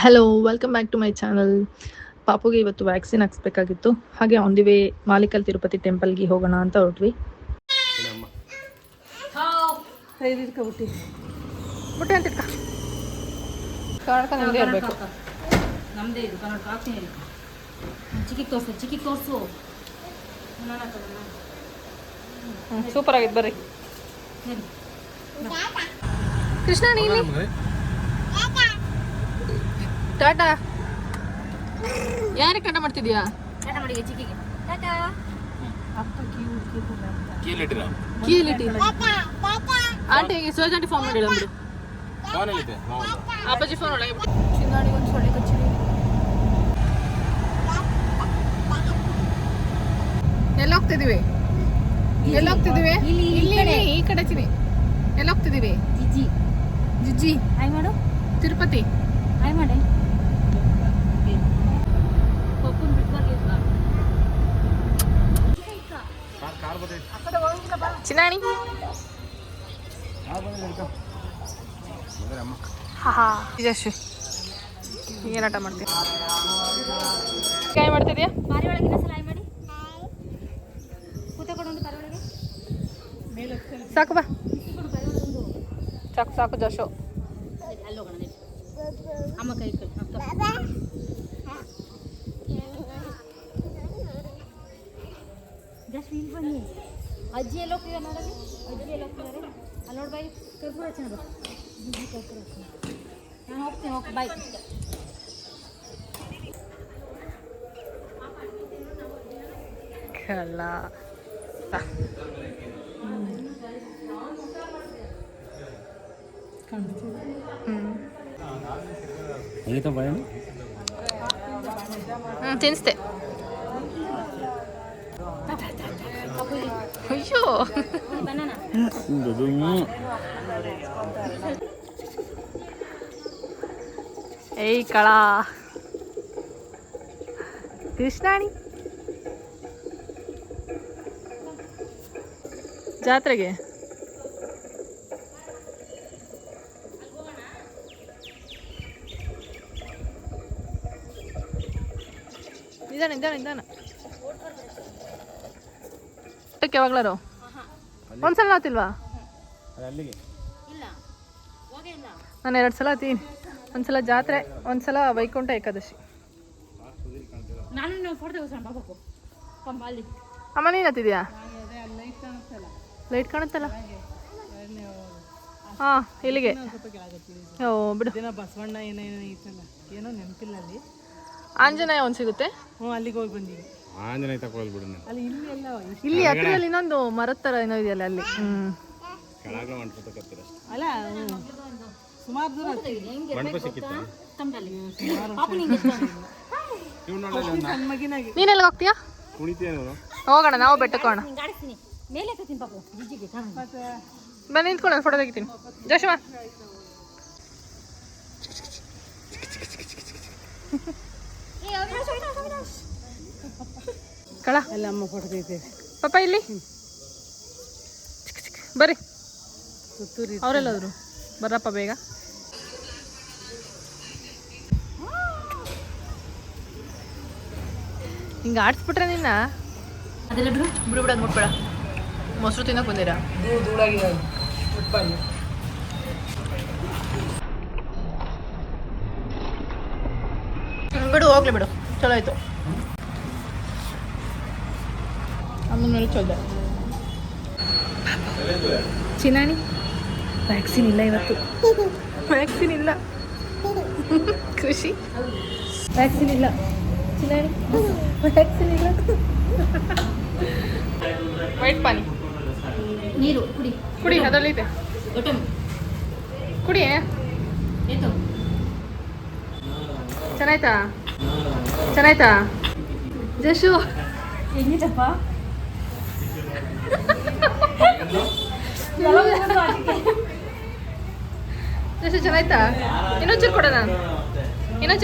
Hello, welcome back to my channel. ಪಾಪುಗೆ ಇವತ್ತು vaccine ಹಾಕ್ಸ್ಬೇಕಾಗಿತ್ತು. ಹಾಗೆ ಆನ್ ದಿ ವೇ ಮಾಲಿಕಲ್ ತಿರುಪತಿ ಟೆಂಪಲ್ಗೆ ಹೋಗೋಣ ಅಂತ ಹೊರಟ್ವಿ. ಬುಟ್ಟೆ ಅಂತ ನಮ್ಮದೇ ಇರಬೇಕು. ನಮ್ಮದೇ ಇದು ಕನ್ನಡ ಹಾಕ್ತೀನಿ. ಚಿಕ್ಕಿ ತೋರಿಸು. ಸೂಪರ್ ಆಗಿತ್ತು, ಬರ್ರಿ. ಕೃಷ್ಣ ನೀಲಿ ಟಾಟಾ. ಯಾರಿಗೆ ಟಾಟಾ ಮಾಡ್ತಿದ್ಯಾ? ಟಾಟಾ ಮಾಡಿ ಚಿಕ್ಕಿಗೆ ಟಾಟಾ. ಕೀಲಿಟಿ ಆಂಟಿಗೆ ಸೋಜ್ ಆಂಟಿ ಫೋನ್ ಮಾಡಿಲ್ಲ ಬಿಡು. ಅಪ್ಪಾಜಿ ಫೋನ್ ಒಳಗೆ ಚಿನ್ನಾಡಿಗೆ ಒಂದು ಸೊಳ್ಳೆ ಕಚ್ಚಿದೆ. ಎಲ್ಲ ಹೋಗ್ತಿದೀವಿ ಇಲ್ಲಿ ಈ ಕಡೆ ಚಿನಿ. ಎಲ್ಲ ಹೋಗ್ತಿದೀವಿ? ಜಿಜ್ಜಿ ಹಾಯ್ ಮಾಡು. ತಿರುಪತಿ ಹಾಯ್ ಮಾಡಿ. ಚಿನ್ನಾಣಿ ಹಾ ಯಶಸ್ವಿ ಏನು ಆಟ ಮಾಡ್ತೀವಿ? ಕಾಯಿ ಮಾಡ್ತಿದ್ಯಾ? ಪಾರಿ ಒಳಗೆ ಇನ್ನೊಂದ್ಸಲ ಹಾಯ್ ಮಾಡಿ. ಕೂತ್ಕೊಂಡು ಪಾರಿ ಒಳಗೆ ಸಾಕು ಬಾ. ಸಾಕು ಜಶೋ. ಅಲ್ಲಿ ಹೋಗೋಣ. ಅಮ್ಮ ಕೈ ಜಸ್ಟ್ ಇಲ್ಲಿ ಬನ್ನಿ. ಅಜ್ಜಿ ಎಲ್ಲ ಹೋಗ್ತಿದ್ದಾರೆ ನೋಡಲ್ಲಿ. ಅಜ್ಜಿ ಎಲ್ಲ ಹೋಗ್ತಿದ್ದಾರೆ ಅಲ್ಲಿ ನೋಡಿ. ಬಾಯ್ ಕರ್ಪೂರ ಹಚ್ಚೋಣ. ಬುಜ್ಜಿ ಕರ್ಪೂರ ಹಚ್ಚೋಣ. ನಾನು ಹೋಗ್ತೀನಿ. Okay bye. ಕಲ್ಲ ತಿನ್ನಿಸ್ದೆ. ಅಯ್ಯೋ ಏಯ್ ಕಳ ಕೃಷ್ಣಾಣಿ ಜಾತ್ರೆಗೆ ನಿಧಾನ ಯಾವಾಗ್ಲಾರು ಒಂದ್ಸಲ ಆತಿಲ್ವಾ? ನಾನು 2 ಸಲ ಆತೀನಿ. ಒಂದ್ಸಲ ಜಾತ್ರೆ, ಒಂದ್ಸಲ ವೈಕುಂಠ ಏಕಾದಶಿ. ಅಮ್ಮ ನೀನು ಹತ್ತಿದ್ಯಾ? ಲೈಟ್ ಕಾಣುತ್ತಲ್ಲ. ಹಾಂ ಇಲ್ಲಿಗೆ. ಓ ಬಿಡು. ಬಸವಣ್ಣ ಏನೋ ನೆನಪಿಲ್ಲ ಅಲ್ಲಿ. ಆಂಜನೇಯ ಒಂದು ಸಿಗುತ್ತೆ. ಅಲ್ಲಿಗೆ ಹೋಗಿ ಬಂದೀವಿ. ಆಂಜನೇಯ ತಗೊಳ್ಳಿ ಬಿಡು. ಅಲ್ಲಿ ಇಲ್ಲಿ ಹತ್ತಿರದಲ್ಲಿ ಇನ್ನೊಂದು ಮರದ ಥರ ಏನೋ ಇದೆಯಲ್ಲ ಅಲ್ಲಿ. ಅಲ್ಲ ಸುಮಾರು ದೂರ ನೀನೆಲ್ಲ ಹೋಗ್ತೀಯಾ? ಹೋಗೋಣ ನಾವು ಬೆಟ್ಟಕ್ಕೋಣ. ಬನ್ನಿ ನಿಂತ್ಕೊಳ್ಳೋಣ, ಫೋಟೋ ತೆಗಿತೀನಿ. ಜೋಶಮ್ಮ ಕಳ ಎಲ್ಲ ಅಮ್ಮ ಫೋಟೋ ತೆಗಿತೇವೆ. ಪಾಪ ಇಲ್ಲಿ ಬರ್ರಿ. ಸುತ್ತೂರಿ ಅವರೆಲ್ಲಾದ್ರು ಬರ್ರಪ್ಪ ಬೇಗ. ಹಿಂಗೆ ಆಡ್ಸ್ಬಿಟ್ರೆ ನಿನ್ನ ಅದೆಲ್ಲ ಬಿಡು. ಬಿಡು ಮುಟ್ಬೇಡ. ಮೊಸರು ತಿನ್ನೋಕೆ ಬಂದಿರಾ? ಬಿಡು ಹೋಗ್ಲಿ ಬಿಡು. ಚಲೋ ಆಯ್ತು. ಅಮ್ಮನ ಮೇಲೆ ಚಲೋ. ಚಿನ್ನಾಣಿ ವ್ಯಾಕ್ಸಿನ್ ಇಲ್ಲ ಇವತ್ತು. ವ್ಯಾಕ್ಸಿನ್ ಇಲ್ಲ. ಖುಷಿ ವ್ಯಾಕ್ಸಿನ್ ಇಲ್ಲ. ಚಿನ್ನಾಣಿ ವ್ಯಾಕ್ಸಿನ್ ಇಲ್ಲ. ವೈಟ್ ಪಾನಿ ನೀರು ಕುಡಿ, ಅದರಲ್ಲಿದೆ. ಕುಡಿ. ಚೆನ್ನಾಯ್ತಾ ಜಶು? ಹೆಂಗಿದಪ್ಪ? ಜಶು ಚೆನ್ನಾಯ್ತಾ? ಇನ್ನೊಂಚೂರು ಕೊಡೋಣ. ಇಲ್ಲಿ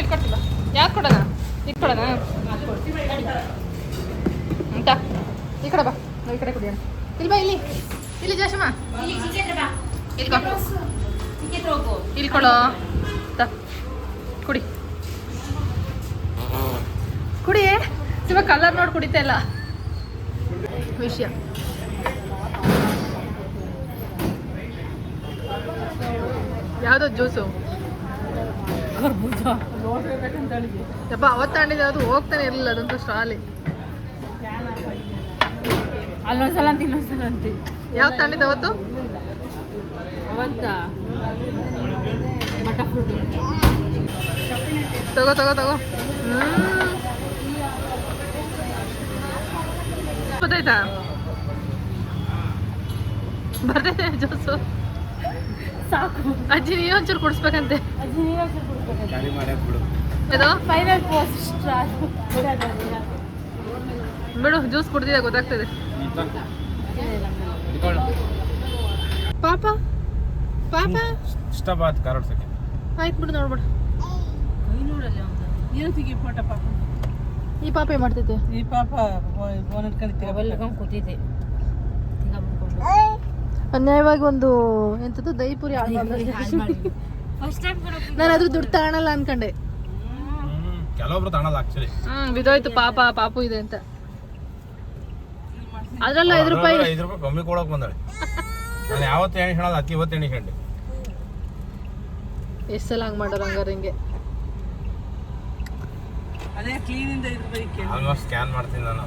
ಇಟ್ಕೊಡ್ತಿಲ್ಲ. ಯಾಕೆ ಕೊಡೋಣ? ಇಟ್ಕೊಡೋಣ ಅಂತ. ಈ ಕಡೆ ಬಾ, ನಾವು ಈ ಕಡೆ ಕುಡಿಯೋಣ. ಇಲ್ಲಿ ಬಾ. ಇಲ್ಲಿ ಜಶಮ್ಮ ಇಲ್ಲಿ ಬಾ. ಇಲ್ಲಿ ಇಲ್ಲಿ ಕೊಡೋ ಕುಡಿ ಕುಡಿ ಇವಾಗ ಕಲರ್ ನೋಡಿ ಕುಡಿತಾ ಇಲ್ಲ ವಿಷಯ. ಯಾವ್ದು ಜ್ಯೂಸು ಯಪ್ಪ ಅವತ್ತು ತಗೊಂಡಿದ್ದೆ, ಅದು ಹೋಗ್ತಾನೆ ಇರಲಿಲ್ಲ ಅದಂತೂ ಸ್ಟಾಲಿ. ಅಲ್ಲೊಂದ್ಸಲ ಅಂತ ಇನ್ನೊಂದ್ಸಲ ಅಂತಿ. ಯಾವ್ದು ತಗೊಂಡಿದ್ದೆ ಅವತ್ತು? ಅವತ್ತ ಬಟರ್ ಫ್ರೂಟ್. ತಗೋ ತಗೋ ತಗೋ. ಗೊತ್ತಾಯ್ತಾ ಬರ್ತೈತೆ ಜ್ಯೂಸು. ಸಾಕು ಅಜ್ಜಿ ನೀ ಒಂಚೂರು ಕುಡಿಸ್ಬೇಕಂತೆ. ಅಜ್ಜಿ ನೀರು ಒಂಚೂರು ಕುಡ್ಬೇಕಂತೆ. ಖಾಲಿ ಮಾಡ್ಯಾಕ ಬಿಡು. ಇದು ಫೈನಲ್ ಪೋಸ್ಟ್ ಬಿಡು, ಜ್ಯೂಸ್ ಕುಡ್ದಿದೆ ಗೊತ್ತಾಗ್ತದೆ. ಪಾಪ ಪಾಪ ಇಷ್ಟವಾದ ಕಾರೋಡ್ ಸೆಕೆಂಡ್ ಆಯ್ತು ಬಿಡು, ನೋಡ್ಬಿಡು. ಏನಂತಿಗೆ ಫೋಟ ಪಾಪ ಈ ಪಾಪ ಏನ್ ಮಾಡ್ತೈತೆ? ಈ ಪಾಪ ಫೋನ್ ಇಟ್ಕೊಂಡು ಅವೆಲ್ಲಕೊಂಡು ಕೂತಿದ್ದೆ. ಅನ್ಯಾಯವಾಗಿ ಒಂದು ಎಂಥದ್ದು ದಹಿಪುರಿ ಫಸ್ಟ್ ಟೈಮ್ ನಾನು ಅದ್ರ ದುಡ್ಡು ತಗೊಳಲ್ಲ ಅನ್ಕೊಂಡೆ. ಕೆಲವೊಬ್ರು ತಗೊಳಲ್ಲ ಆಕ್ಚುಲಿ. ಬಿದೋಯ್ತು ಪಾಪ ಪಾಪು ಇದೆ ಅಂತ. ಅದ್ರಲ್ಲ 5 ರೂಪಾಯಿ 5 ರೂಪಾಯಿ ಕಮ್ಮಿ ಕೊಡೋಕೆ ಬಂದಾಳೆ. ನಾನು ಯಾವತ್ತು ಎಣಿಸ್ಕೊಳ್ಳೋದು, ಅಕ್ಕಿ ಇವತ್ತು ಎಣಿಸ್ಕೊಂಡೆ. ಎಷ್ಟು ಸಲ ಹಂಗೆ ಮಾಡೋರು ಹಂಗಾರೆ ಹಿಂಗೆ. ಅದೇ ಕ್ಲೀನಿಂದ 5 ರೂಪಾಯಿ ಆಲ್ಮೋಸ್ಟ್ ಸ್ಕ್ಯಾನ್ ಮಾಡ್ತೀನಿ ನಾನು.